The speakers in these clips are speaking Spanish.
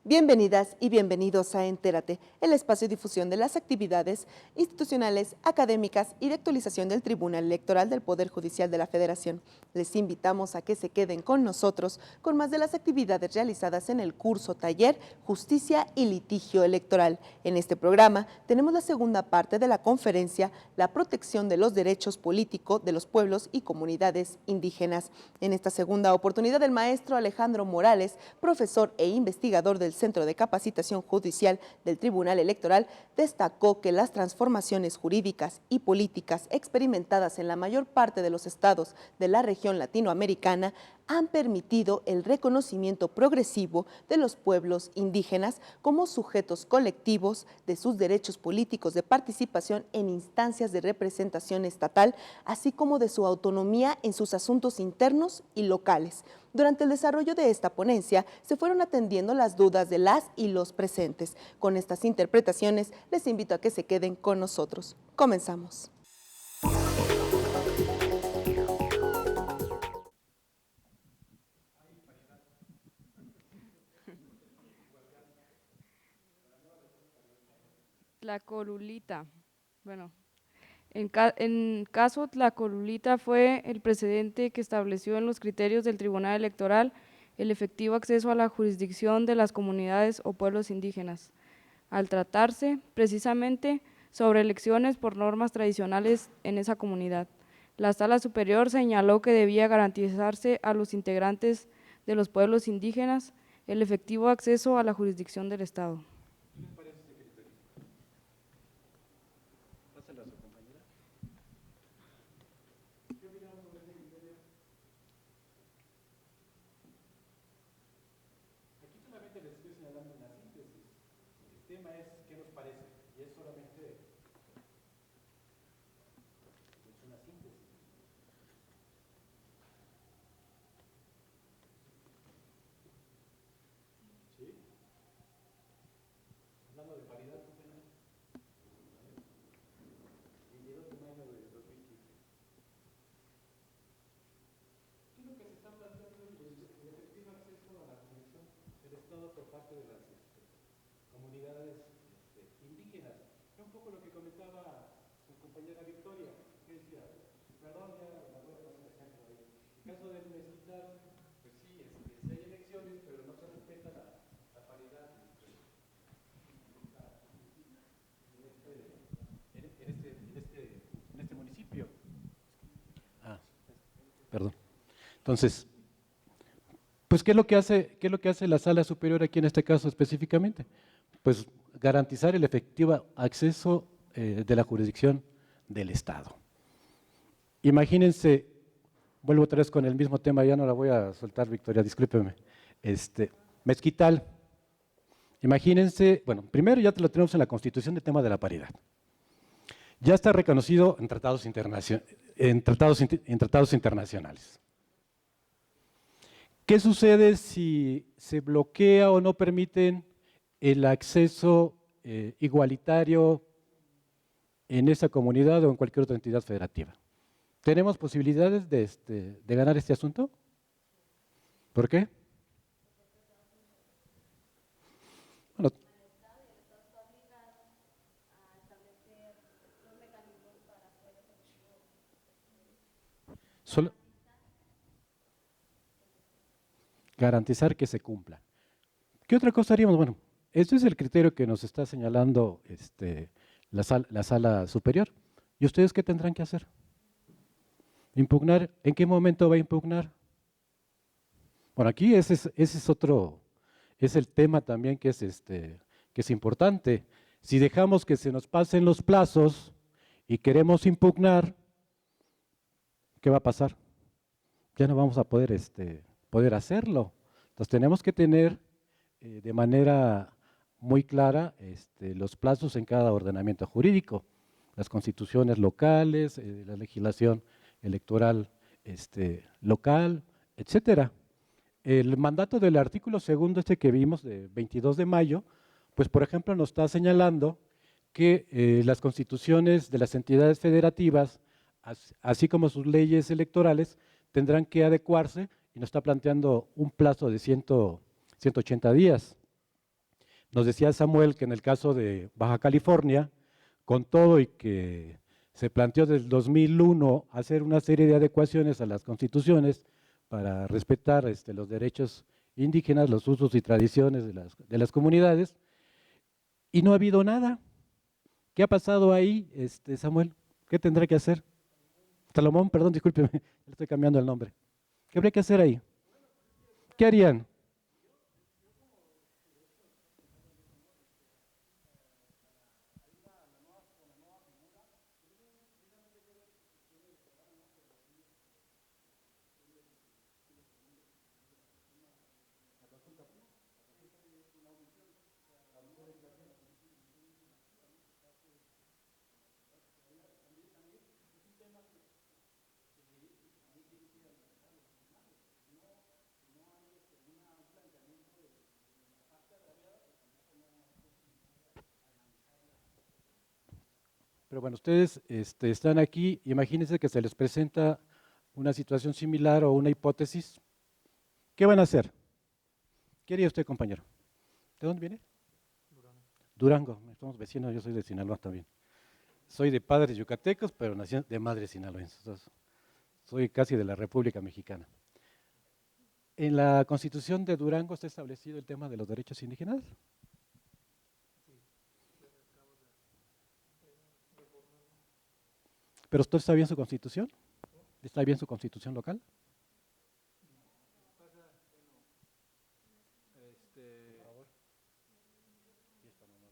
Bienvenidas y bienvenidos a Entérate, el espacio de difusión de las actividades institucionales, académicas y de actualización del Tribunal Electoral del Poder Judicial de la Federación. Les invitamos a que se queden con nosotros con más de las actividades realizadas en el curso taller Justicia y Litigio Electoral. En este programa tenemos la segunda parte de la conferencia La protección de los derechos políticos de los pueblos y comunidades indígenas. En esta segunda oportunidad, el maestro Alejandro Morales, profesor e investigador del Centro de Capacitación Judicial del Tribunal Electoral, destacó que las transformaciones jurídicas y políticas experimentadas en la mayor parte de los estados de la región latinoamericana han permitido el reconocimiento progresivo de los pueblos indígenas como sujetos colectivos de sus derechos políticos de participación en instancias de representación estatal, así como de su autonomía en sus asuntos internos y locales. Durante el desarrollo de esta ponencia se fueron atendiendo las dudas de las y los presentes. Con estas interpretaciones les invito a que se queden con nosotros. Comenzamos. Tlacolulita. Bueno, en caso Tlacolulita fue el precedente que estableció en los criterios del Tribunal Electoral el efectivo acceso a la jurisdicción de las comunidades o pueblos indígenas, al tratarse precisamente sobre elecciones por normas tradicionales en esa comunidad. La Sala Superior señaló que debía garantizarse a los integrantes de los pueblos indígenas el efectivo acceso a la jurisdicción del Estado. Perdón. Entonces, pues, ¿qué es lo que hace la Sala Superior aquí en este caso específicamente? Pues garantizar el efectivo acceso de la jurisdicción del Estado. Imagínense, vuelvo otra vez con el mismo tema, ya no la voy a soltar, Victoria, discúlpeme. Mezquital. Imagínense, bueno, primero ya lo tenemos en la Constitución el tema de la paridad. Ya está reconocido en tratados internacionales. ¿Qué sucede si se bloquea o no permiten el acceso igualitario en esa comunidad o en cualquier otra entidad federativa? ¿Tenemos posibilidades de ganar este asunto? ¿Por qué? Bueno, solo garantizar que se cumpla. ¿Qué otra cosa haríamos? Bueno, este es el criterio que nos está señalando la Sala Superior. ¿Y ustedes qué tendrán que hacer? ¿Impugnar? ¿En qué momento va a impugnar? Bueno, aquí ese es otro, es el tema también que es importante. Si dejamos que se nos pasen los plazos y queremos impugnar, ¿qué va a pasar? Ya no vamos a poder hacerlo. Entonces tenemos que tener de manera muy clara los plazos en cada ordenamiento jurídico. las constituciones locales, la legislación electoral local, etcétera. El mandato del artículo segundo que vimos, de 22 de mayo, pues por ejemplo nos está señalando que las constituciones de las entidades federativas, así como sus leyes electorales, tendrán que adecuarse y nos está planteando un plazo de 180 días. Nos decía Samuel que en el caso de Baja California, con todo y que se planteó desde el 2001 hacer una serie de adecuaciones a las constituciones para respetar los derechos indígenas, los usos y tradiciones de las comunidades, y no ha habido nada. ¿Qué ha pasado ahí, Samuel? ¿Qué tendrá que hacer? Salomón, perdón, discúlpeme, le estoy cambiando el nombre. ¿Qué habría que hacer ahí? ¿Qué harían? Pero bueno, ustedes están aquí, imagínense que se les presenta una situación similar o una hipótesis. ¿Qué van a hacer? ¿Qué haría usted, compañero? ¿De dónde viene? Durango, somos vecinos, yo soy de Sinaloa también. Soy de padres yucatecos, pero nací de madres sinaloenses. Entonces, soy casi de la República Mexicana. ¿En la Constitución de Durango está establecido el tema de los derechos indígenas? ¿Pero usted está bien su Constitución? ¿Está bien su Constitución local?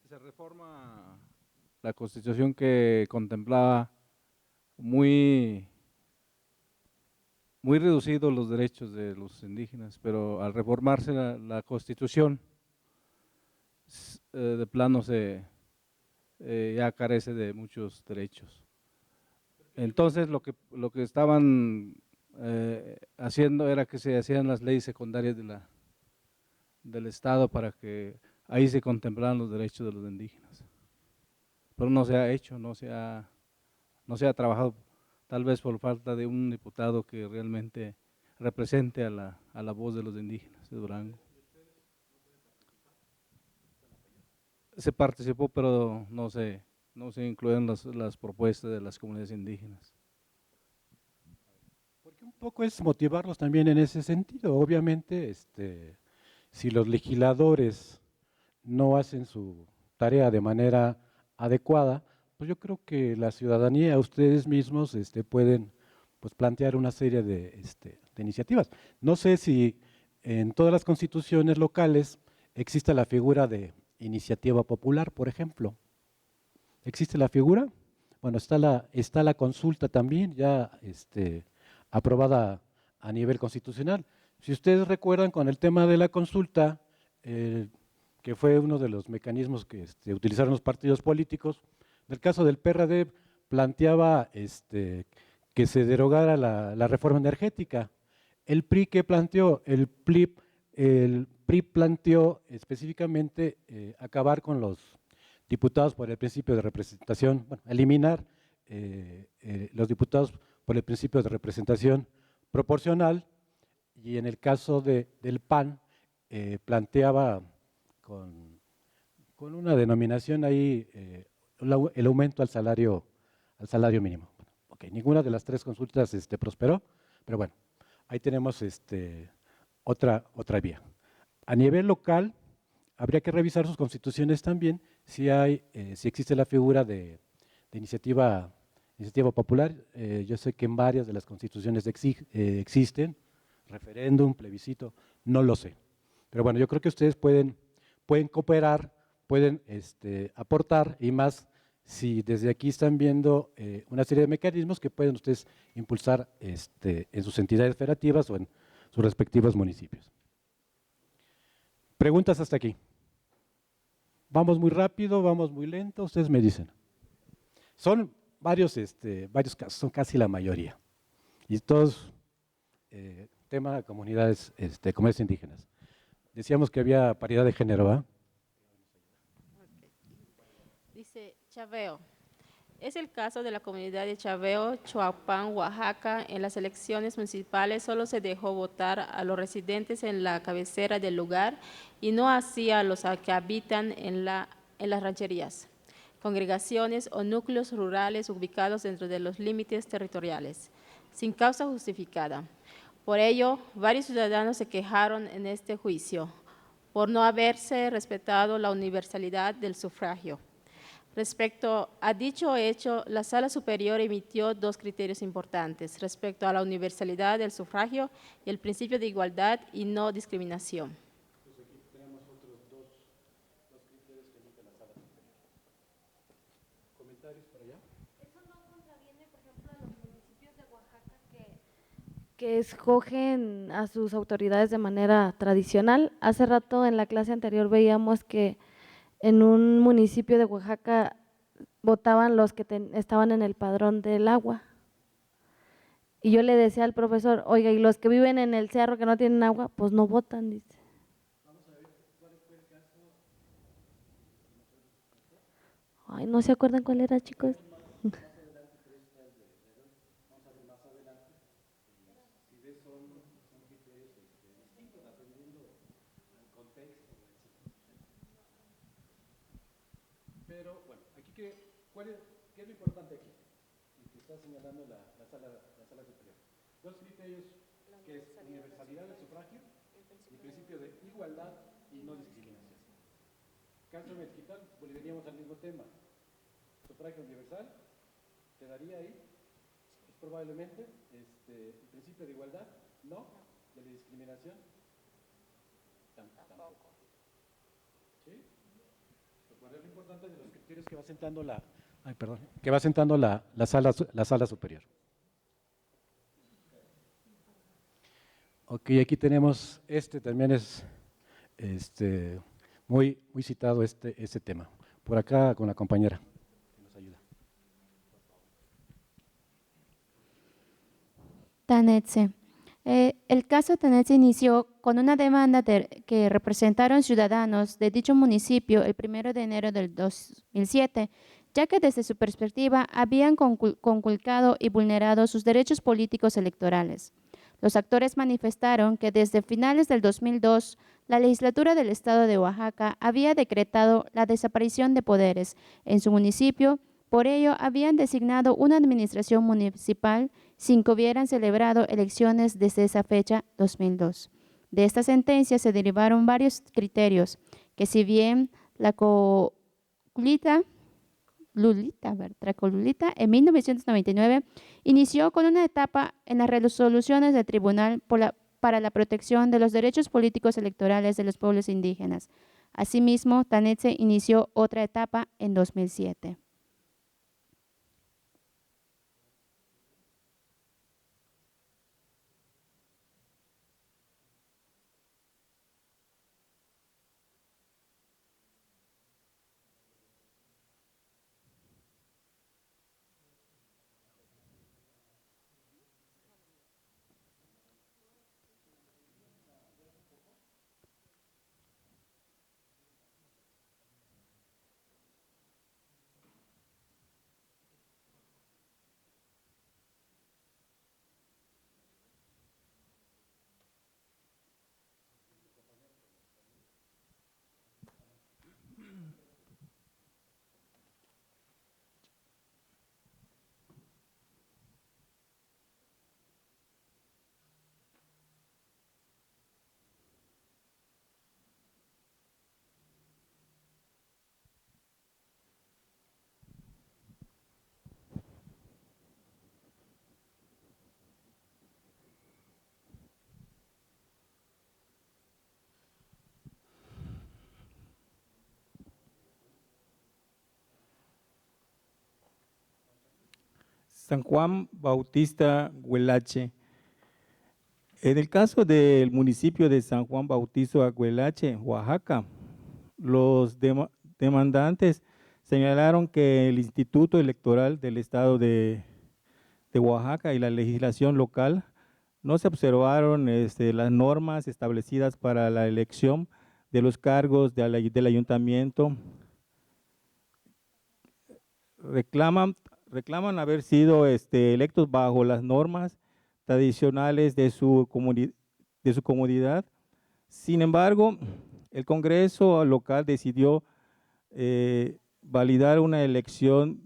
Se reforma la Constitución que contemplaba muy reducidos los derechos de los indígenas, pero al reformarse la Constitución, de plano ya carece de muchos derechos. Entonces lo que estaban haciendo era que se hacían las leyes secundarias del Estado para que ahí se contemplaran los derechos de los indígenas. Pero no se ha hecho, no se ha trabajado, tal vez por falta de un diputado que realmente represente a la voz de los indígenas de Durango. Se participó, pero no se incluyen las propuestas de las comunidades indígenas. Porque un poco es motivarlos también en ese sentido. Obviamente, si los legisladores no hacen su tarea de manera adecuada, pues yo creo que la ciudadanía, ustedes mismos, pueden pues plantear una serie de iniciativas. No sé si en todas las constituciones locales existe la figura de iniciativa popular, por ejemplo. ¿Existe la figura? Bueno, está la consulta también, ya aprobada a nivel constitucional. Si ustedes recuerdan, con el tema de la consulta, que fue uno de los mecanismos que utilizaron los partidos políticos, en el caso del PRD planteaba que se derogara la reforma energética. ¿El PRI qué planteó? El PRI planteó específicamente acabar con los diputados por el principio de representación, bueno, eliminar los diputados por el principio de representación proporcional, y en el caso del PAN planteaba con una denominación ahí el aumento al salario mínimo. Bueno, okay, ninguna de las tres consultas prosperó, pero bueno, ahí tenemos otra vía. A nivel local, habría que revisar sus constituciones también, si existe la figura de iniciativa popular. Yo sé que en varias de las constituciones existen, referéndum, plebiscito, no lo sé. Pero bueno, yo creo que ustedes pueden cooperar, pueden aportar, y más si desde aquí están viendo una serie de mecanismos que pueden ustedes impulsar en sus entidades federativas o en sus respectivos municipios. ¿Preguntas hasta aquí? ¿Vamos muy rápido, vamos muy lento? Ustedes me dicen. Son varios casos, son casi la mayoría. Y todos tema de comunidades, comunidades indígenas. Decíamos que había paridad de género, ¿ah? Dice Chaveo. Es el caso de la comunidad de Chaveo, Choapan, Oaxaca. En las elecciones municipales solo se dejó votar a los residentes en la cabecera del lugar y no así a los que habitan en las rancherías, congregaciones o núcleos rurales ubicados dentro de los límites territoriales, sin causa justificada. Por ello, varios ciudadanos se quejaron en este juicio por no haberse respetado la universalidad del sufragio. Respecto a dicho hecho, la Sala Superior emitió dos criterios importantes respecto a la universalidad del sufragio y el principio de igualdad y no discriminación. Pues aquí tenemos otros dos criterios que emite la Sala Superior. ¿Comentarios para allá? ¿Eso no contraviene, por ejemplo, a los municipios de Oaxaca que escogen a sus autoridades de manera tradicional? Hace rato en la clase anterior veíamos que en un municipio de Oaxaca votaban los que estaban en el padrón del agua. Y yo le decía al profesor, oiga, ¿y los que viven en el cerro que no tienen agua? Pues no votan, dice. Vamos a ver cuál fue el caso. Ay, ¿no se acuerdan cuál era, chicos? Más adelante, pero está el de vamos a ver más adelante. Si ves, son criterios distintos, dependiendo del contexto, etc. Pero bueno, aquí ¿qué es lo importante aquí? Y que está señalando la sala superior. Dos criterios que es universalidad del sufragio y principio de igualdad y no discriminación. Caso mezquital, volveríamos al mismo tema. Sufragio universal, quedaría ahí, pues probablemente, el principio de igualdad, no, de la discriminación, tampoco. ¿Sí? Recuerda lo importante de los criterios que va sentando la sala superior. Ok, aquí tenemos, también es muy citado este tema. Por acá con la compañera que nos ayuda. Tanetse. El caso Tanetse inició con una demanda que representaron ciudadanos de dicho municipio el 1 de enero del 2007, ya que desde su perspectiva habían conculcado y vulnerado sus derechos políticos electorales. Los actores manifestaron que desde finales del 2002, la legislatura del estado de Oaxaca había decretado la desaparición de poderes en su municipio. Por ello, habían designado una administración municipal sin que hubieran celebrado elecciones desde esa fecha, 2002. De esta sentencia se derivaron varios criterios, que si bien la Tracolulita en 1999 inició con una etapa en las resoluciones del Tribunal para la protección de los derechos políticos electorales de los pueblos indígenas. Asimismo, Tanetse inició otra etapa en 2007. San Juan Bautista Huelache. En el caso del municipio de San Juan Bautista Huelache, Oaxaca, los demandantes señalaron que el Instituto Electoral del Estado de Oaxaca y la legislación local no se observaron las normas establecidas para la elección de los cargos del ayuntamiento. Reclaman haber sido electos bajo las normas tradicionales de su comunidad. Sin embargo, el Congreso local decidió validar una elección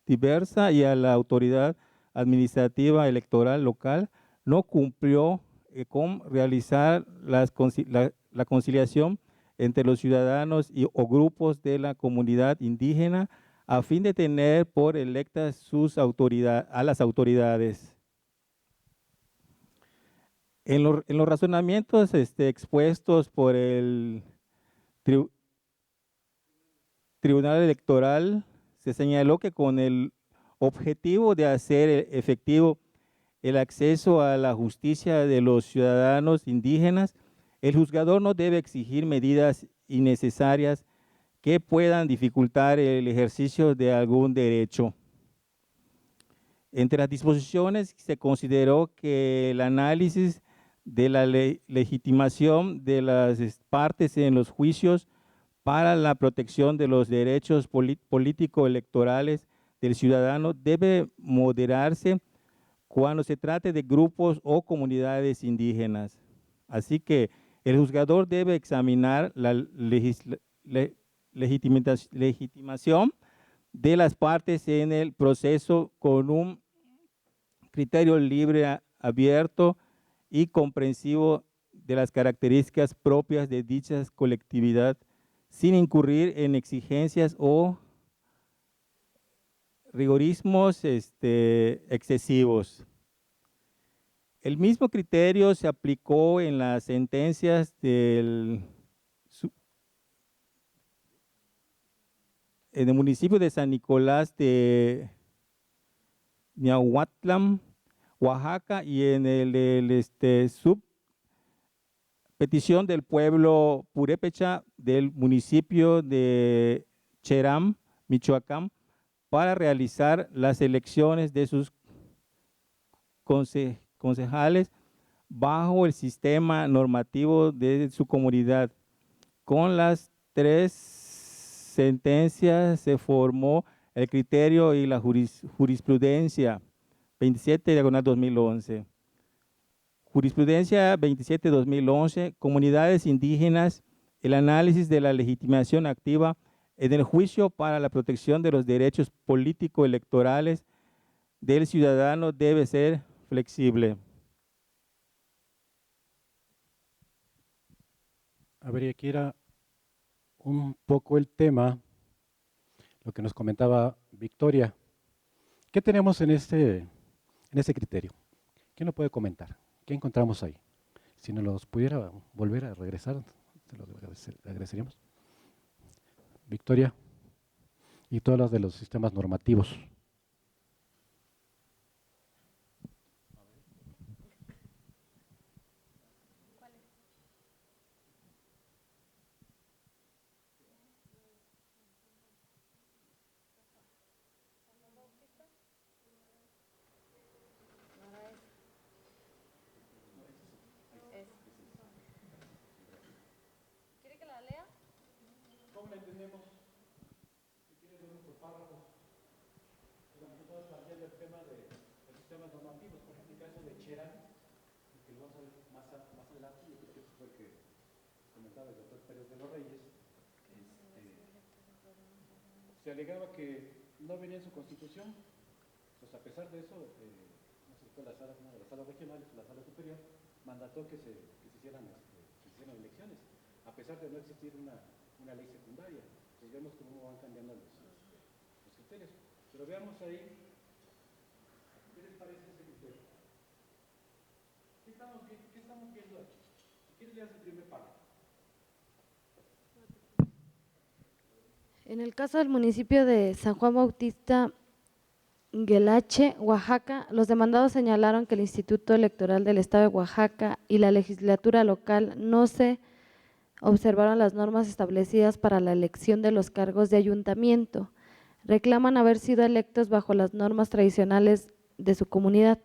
diversa y a la autoridad administrativa electoral local no cumplió con realizar la conciliación entre los ciudadanos o grupos de la comunidad indígena a fin de tener por electas a las autoridades. En los razonamientos expuestos por el Tribunal Electoral se señaló que con el objetivo de hacer efectivo el acceso a la justicia de los ciudadanos indígenas, el juzgador no debe exigir medidas innecesarias que puedan dificultar el ejercicio de algún derecho. Entre las disposiciones se consideró que el análisis de la legitimación de las partes en los juicios para la protección de los derechos político-electorales del ciudadano debe moderarse cuando se trate de grupos o comunidades indígenas. Así que el juzgador debe examinar la legitimación de las partes en el proceso con un criterio libre, abierto y comprensivo de las características propias de dicha colectividad, sin incurrir en exigencias o rigorismos excesivos. El mismo criterio se aplicó en las sentencias en el municipio de San Nicolás de Miahuatlán, Oaxaca, y en el petición del pueblo purépecha del municipio de Cheram, Michoacán, para realizar las elecciones de sus concejales bajo el sistema normativo de su comunidad. Con las tres sentencias se formó el criterio y la jurisprudencia 27/2011. Jurisprudencia 27/2011, comunidades indígenas, el análisis de la legitimación activa en el juicio para la protección de los derechos político-electorales del ciudadano debe ser flexible. A ver, y aquí era un poco el tema, lo que nos comentaba Victoria. ¿Qué tenemos en ese criterio? ¿Quién lo puede comentar? ¿Qué encontramos ahí? Si nos los pudiera volver a regresar, se lo agradeceríamos. Victoria, y todas las de los sistemas normativos. ¿Quiere que la lea? ¿Cómo la entendemos? Si quieres ver por párrafos. Nosotros también el tema de los sistemas normativos, por ejemplo, el caso de Cherán, que lo vamos a ver más adelante, yo creo que eso fue el que comentaba el doctor Pérez de los Reyes. Se alegaba que no venía en su constitución, pues a pesar de eso, no sé, fue una de las salas regionales, la sala superior, mandató que se hicieran elecciones, a pesar de no existir una ley secundaria. Pues vemos cómo van cambiando los criterios. Pero veamos ahí, ¿qué les parece ese criterio? ¿Qué estamos viendo aquí? Si quieres leer el primer párrafo. En el caso del municipio de San Juan Bautista Guelache, Oaxaca, los demandados señalaron que el Instituto Electoral del Estado de Oaxaca y la legislatura local no se observaron las normas establecidas para la elección de los cargos de ayuntamiento. Reclaman haber sido electos bajo las normas tradicionales de su comunidad.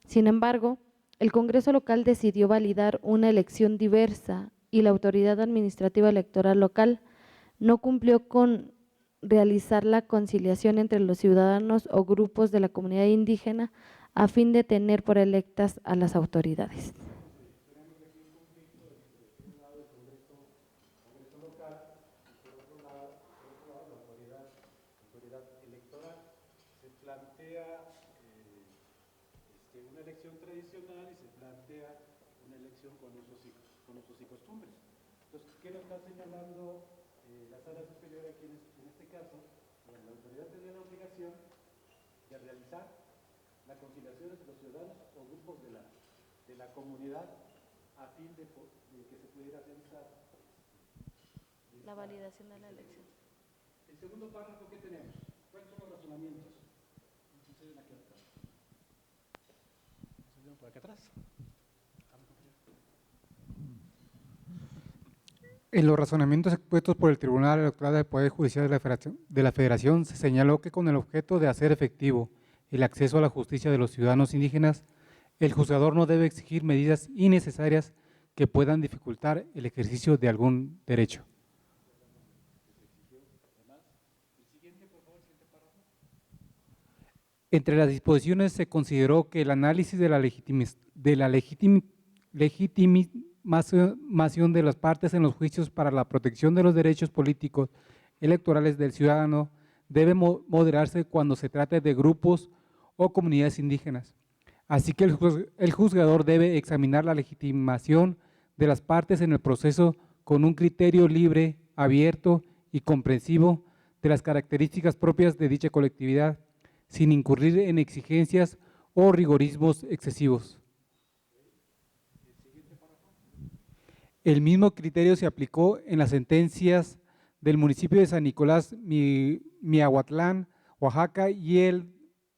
Sin embargo, el Congreso local decidió validar una elección diversa y la Autoridad Administrativa Electoral local no cumplió con realizar la conciliación entre los ciudadanos o grupos de la comunidad indígena a fin de tener por electas a las autoridades. Una elección tradicional y se plantea una elección con usos y costumbres. Entonces, ¿qué nos está señalando la Sala Superior aquí en este caso? Bueno, la autoridad tenía la obligación de realizar la conciliación entre los ciudadanos o grupos de la comunidad a fin de que se pudiera realizar La validación de la elección. el segundo párrafo que tenemos. ¿Cuáles son los razonamientos? Suceden aquí atrás. Por acá atrás. En los razonamientos expuestos por el Tribunal Electoral del Poder Judicial de la Federación se señaló que con el objeto de hacer efectivo el acceso a la justicia de los ciudadanos indígenas, el juzgador no debe exigir medidas innecesarias que puedan dificultar el ejercicio de algún derecho. Entre las disposiciones se consideró que el análisis de la legitimación de las partes en los juicios para la protección de los derechos políticos electorales del ciudadano debe moderarse cuando se trate de grupos o comunidades indígenas. Así que el juzgador debe examinar la legitimación de las partes en el proceso con un criterio libre, abierto y comprensivo de las características propias de dicha colectividad, sin incurrir en exigencias o rigorismos excesivos. El mismo criterio se aplicó en las sentencias del municipio de San Nicolás, Miahuatlán, Oaxaca, y el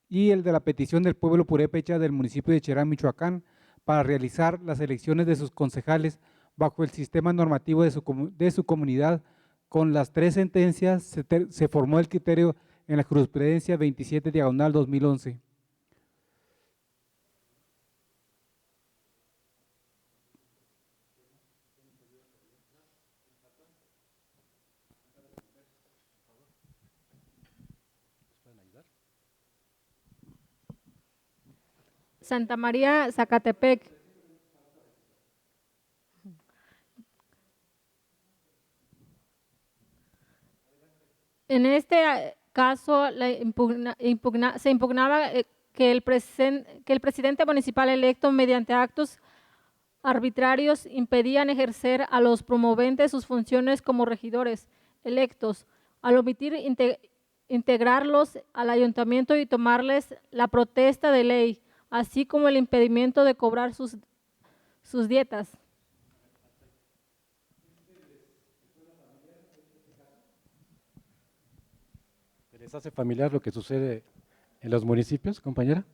de la petición del pueblo purépecha del municipio de Cherán, Michoacán, para realizar las elecciones de sus concejales bajo el sistema normativo de su comunidad. Con las tres sentencias se formó el criterio en la jurisprudencia 27/2011. Santa María, Zacatepec. En este caso se impugnaba que el presidente municipal electo mediante actos arbitrarios impedían ejercer a los promoventes sus funciones como regidores electos, al omitir integrarlos al ayuntamiento y tomarles la protesta de ley, así como el impedimento de cobrar sus dietas. ¿Les hace familiar lo que sucede en los municipios, compañera?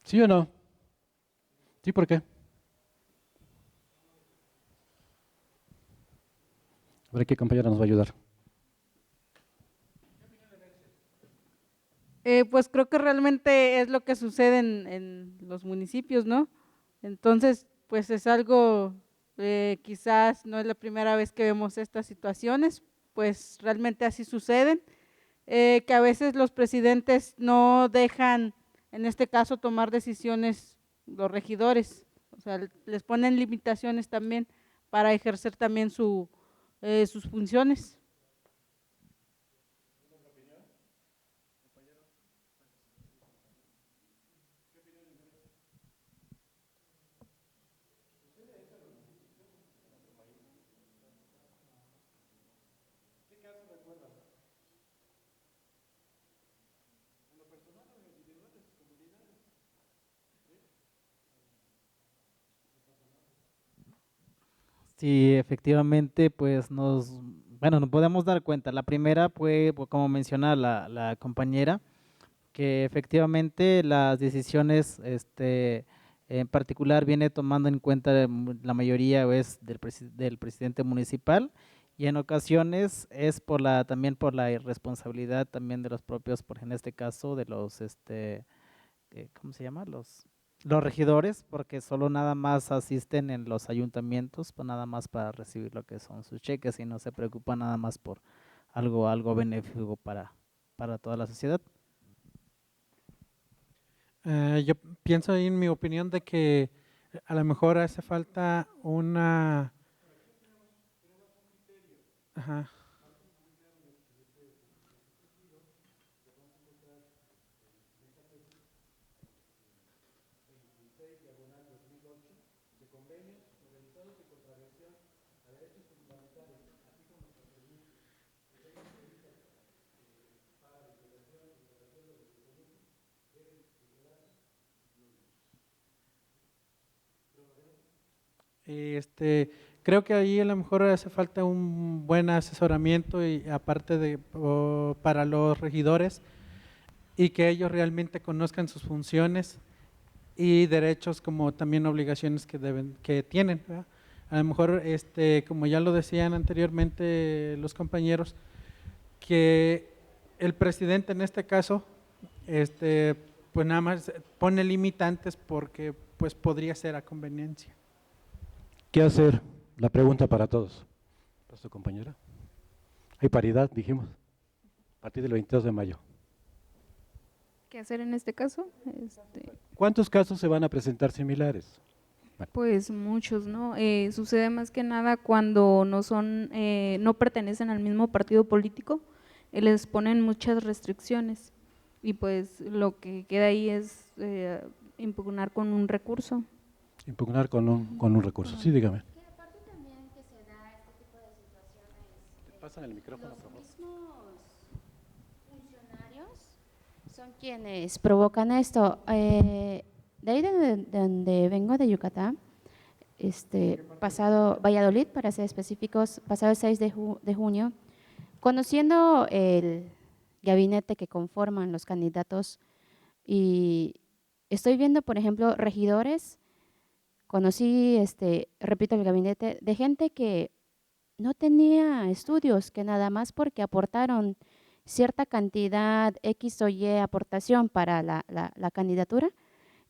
¿Sí o no? ¿Sí, por qué? A ver qué compañera nos va a ayudar. Pues creo que realmente es lo que sucede en los municipios, ¿no? Entonces, pues es algo, quizás no es la primera vez que vemos estas situaciones, pues realmente así suceden, que a veces los presidentes no dejan, en este caso, tomar decisiones los regidores, o sea, les ponen limitaciones también para ejercer también sus funciones. Sí, efectivamente, pues nos podemos dar cuenta. La primera fue, pues, como menciona la compañera, que efectivamente las decisiones En particular viene tomando en cuenta la mayoría es del presidente municipal y en ocasiones es también por la irresponsabilidad también de los propios, por en este caso de los ¿cómo se llama? Los regidores, porque solo nada más asisten en los ayuntamientos, pues nada más para recibir lo que son sus cheques y no se preocupan nada más por algo benéfico para toda la sociedad. Yo pienso ahí en mi opinión de que a lo mejor hace falta una… Ajá. Creo que ahí a lo mejor hace falta un buen asesoramiento y aparte para los regidores y que ellos realmente conozcan sus funciones y derechos como también obligaciones que tienen, ¿verdad? A lo mejor, como ya lo decían anteriormente los compañeros, que el presidente en este caso, pues nada más pone limitantes porque pues podría ser a conveniencia. ¿Qué hacer? La pregunta para todos. ¿Pasó, compañera? Hay paridad, dijimos, a partir del 22 de mayo. ¿Qué hacer en este caso? ¿Cuántos casos se van a presentar similares? Pues muchos, ¿no? Sucede más que nada cuando no pertenecen al mismo partido político, les ponen muchas restricciones y pues lo que queda ahí es impugnar con un recurso. Impugnar con un recurso, sí, dígame. Que aparte también que se da este tipo de situaciones, Pasan el micrófono, por favor. los mismos funcionarios son quienes provocan esto. De ahí de donde vengo, de Yucatán, pasado Valladolid, para ser específicos, pasado el 6 de junio, conociendo el gabinete que conforman los candidatos y estoy viendo, por ejemplo, regidores. Conocí, repito, el gabinete de gente que no tenía estudios, que nada más porque aportaron cierta cantidad, X o Y aportación para la candidatura.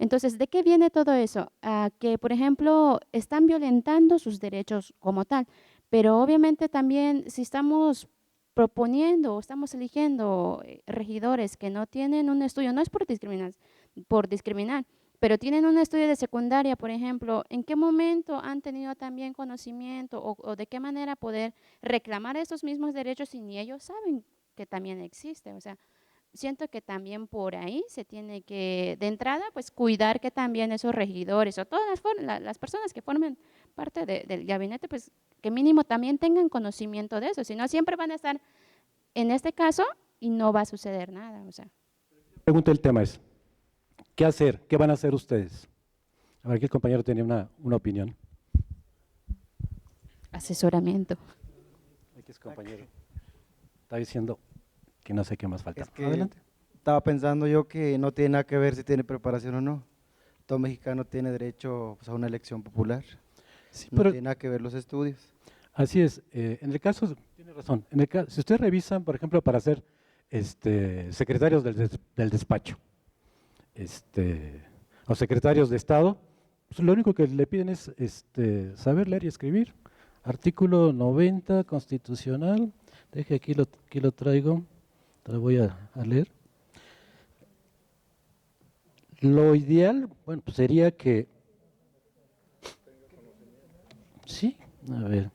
Entonces, ¿de qué viene todo eso? Que, por ejemplo, están violentando sus derechos como tal, pero obviamente también si estamos proponiendo o estamos eligiendo regidores que no tienen un estudio, no es por discriminar, pero tienen un estudio de secundaria, por ejemplo, ¿en qué momento han tenido también conocimiento o de qué manera poder reclamar estos mismos derechos si ni ellos saben que también existe? O sea, siento que también por ahí se tiene que, de entrada, pues cuidar que también esos regidores o todas las personas que formen parte del gabinete, pues que mínimo también tengan conocimiento de eso, si no siempre van a estar en este caso y no va a suceder nada. O sea. Pregunta el tema es, ¿qué hacer? ¿Qué van a hacer ustedes? A ver, aquí el compañero tenía una opinión. Asesoramiento. Aquí es compañero. Está diciendo que no sé qué más falta. Es que Adelante. estaba pensando yo que no tiene nada que ver si tiene preparación o no. Todo mexicano tiene derecho pues, a una elección popular. Sí, no pero tiene nada que ver los estudios. Así es. En el caso, tiene razón. Si ustedes revisan, por ejemplo, para ser secretarios del despacho, o secretarios de Estado, pues lo único que le piden es saber leer y escribir. Artículo 90 constitucional, deje aquí lo traigo, te lo voy a leer. Lo ideal, bueno, pues sería que, sí, a ver,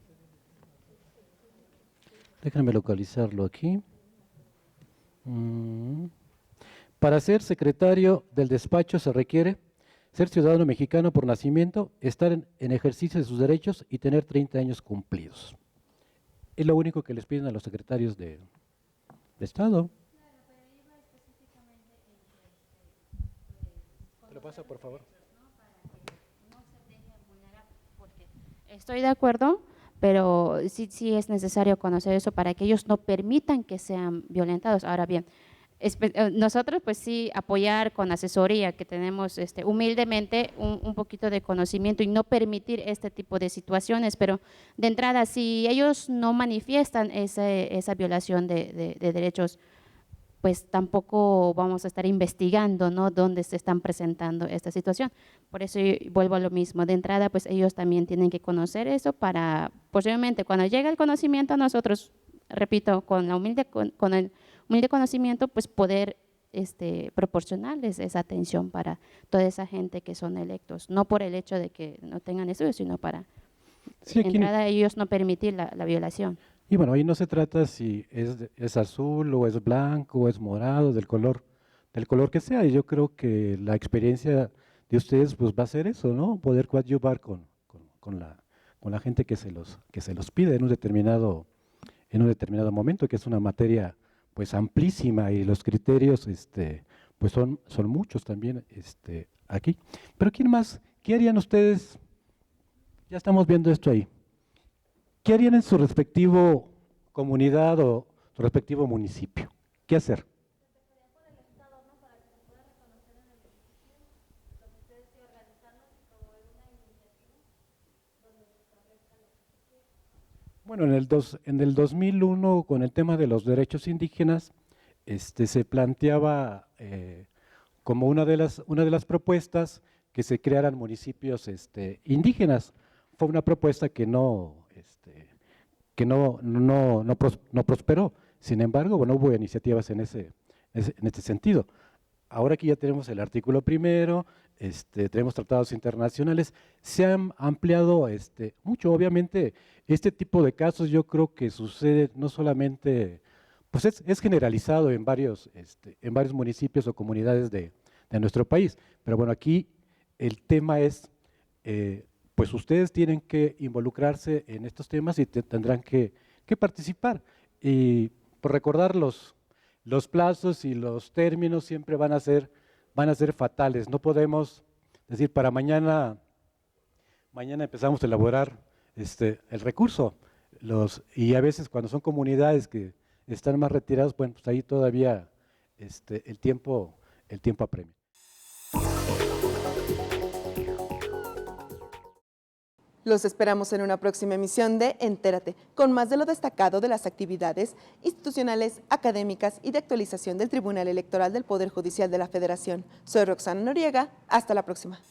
déjenme localizarlo aquí. Para ser secretario del despacho se requiere ser ciudadano mexicano por nacimiento, estar en ejercicio de sus derechos y tener 30 años cumplidos. Es lo único que les piden a los secretarios de Estado. ¿Te lo pasa, por favor? Estoy de acuerdo, pero sí es necesario conocer eso para que ellos no permitan que sean violentados. Ahora bien, nosotros pues sí apoyar con asesoría, que tenemos humildemente un poquito de conocimiento y no permitir este tipo de situaciones, pero de entrada si ellos no manifiestan esa violación de derechos, pues tampoco vamos a estar investigando, ¿no?, dónde se están presentando esta situación. Por eso vuelvo a lo mismo, de entrada pues ellos también tienen que conocer eso para posiblemente cuando llegue el conocimiento a nosotros, repito, con el humilde conocimiento, pues poder proporcionarles esa atención para toda esa gente que son electos, no por el hecho de que no tengan estudios, sino para Sí, de entrada ellos no permitir la violación. Y bueno, ahí no se trata si es azul o es blanco o es morado, del color que sea. Y yo creo que la experiencia de ustedes pues va a ser eso, ¿no? Poder coadyuvar con la gente que se los pide en un determinado momento, que es una materia pues amplísima y los criterios pues son muchos también aquí. Pero ¿quién más? ¿Qué harían ustedes? Ya estamos viendo esto ahí. ¿Qué harían en su respectivo comunidad o su respectivo municipio? ¿Qué hacer? Bueno, en el 2001, con el tema de los derechos indígenas, se planteaba como una de las propuestas que se crearan municipios indígenas. Fue una propuesta que no prosperó. Sin embargo, bueno, hubo iniciativas en este sentido. Ahora que ya tenemos el artículo primero, tenemos tratados internacionales, se han ampliado mucho. Obviamente, este tipo de casos yo creo que sucede no solamente, pues es generalizado en varios municipios o comunidades de nuestro país. Pero bueno, aquí el tema es, pues ustedes tienen que involucrarse en estos temas y tendrán que participar. Y por recordar los plazos y los términos siempre van a ser fatales. No podemos decir para mañana empezamos a elaborar el recurso. Y a veces cuando son comunidades que están más retiradas, bueno, pues ahí todavía el tiempo apremia. Los esperamos en una próxima emisión de Entérate, con más de lo destacado de las actividades institucionales, académicas y de actualización del Tribunal Electoral del Poder Judicial de la Federación. Soy Roxana Noriega, hasta la próxima.